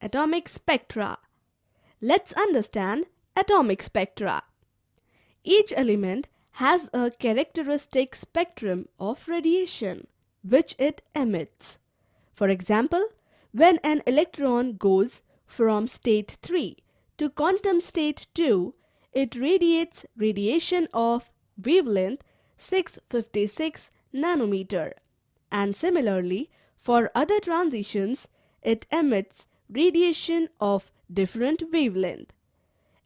Atomic spectra. Let's understand atomic spectra. Each element has a characteristic spectrum of radiation which it emits. For example, when an electron goes from state 3 to quantum state 2, it radiates radiation of wavelength 656 nanometer, and similarly for other transitions it emits radiation of different wavelength.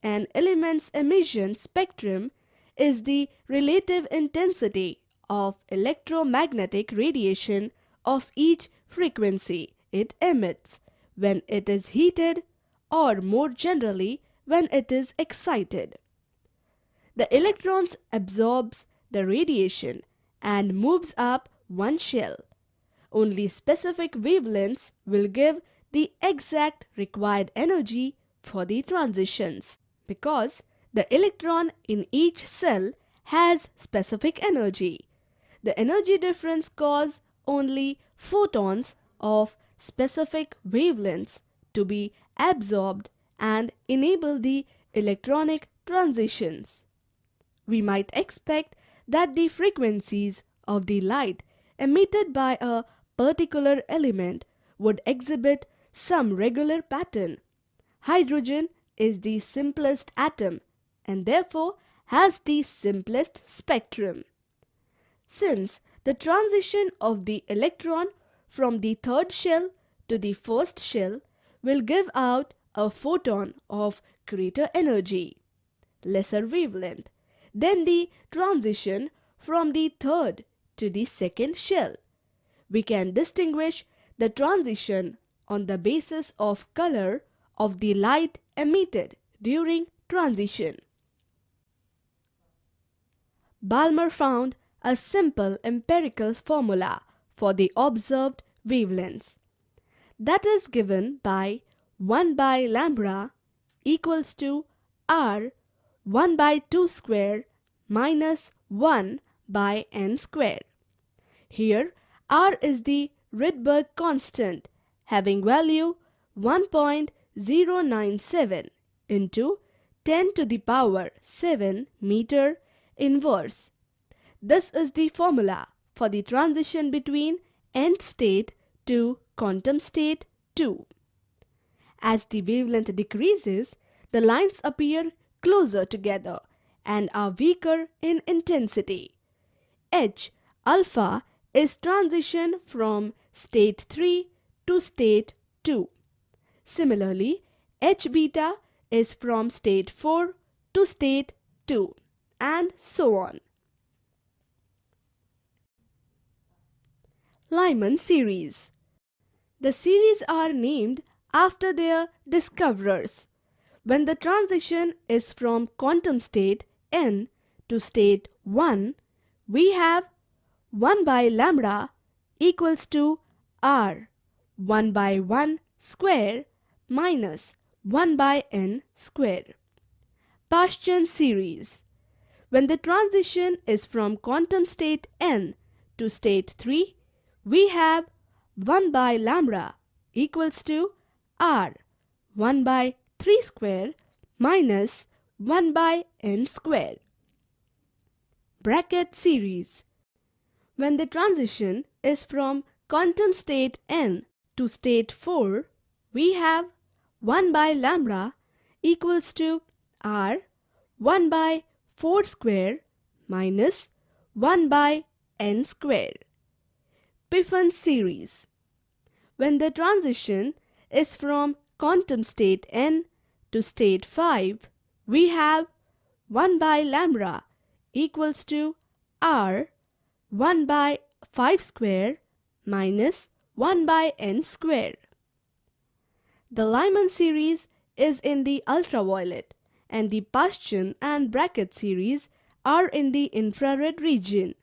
An element's emission spectrum is the relative intensity of electromagnetic radiation of each frequency it emits when it is heated, or more generally when it is excited. The electron absorbs the radiation and moves up one shell. Only specific wavelengths will give the exact required energy for the transitions, because the electron in each cell has specific energy. The energy difference causes only photons of specific wavelengths to be absorbed and enable the electronic transitions. We might expect that the frequencies of the light emitted by a particular element would exhibit some regular pattern. Hydrogen is the simplest atom and therefore has the simplest spectrum. Since the transition of the electron from the third shell to the first shell will give out a photon of greater energy, lesser wavelength, than the transition from the third to the second shell, we can distinguish the transition on the basis of color of the light emitted during transition. Balmer found a simple empirical formula for the observed wavelengths. That is given by 1 by lambda equals to R 1 by 2 square minus 1 by n square. Here R is the Rydberg constant having value 1.097 into 10 to the power 7 meter inverse. This is the formula for the transition between nth state to quantum state 2. As the wavelength decreases, the lines appear closer together and are weaker in intensity. H alpha is transition from state 3 to state 2. Similarly, H beta is from state 4 to state 2, and so on. Lyman series. The series are named after their discoverers. When the transition is from quantum state n to state 1, we have 1 by lambda equals to R 1 by 1 square minus 1 by n square. Paschen series. When the transition is from quantum state n to state 3, we have 1 by lambda equals to R 1 by 3 square minus 1 by n square. Bracket series. When the transition is from quantum state n to state 4, we have 1 by lambda equals to R 1 by 4 square minus 1 by n square. Piffin series. When the transition is from quantum state n to state 5, we have 1 by lambda equals to R 1 by 5 square minus 1 by n square. The Lyman series is in the ultraviolet and the Paschen and Bracket series are in the infrared region.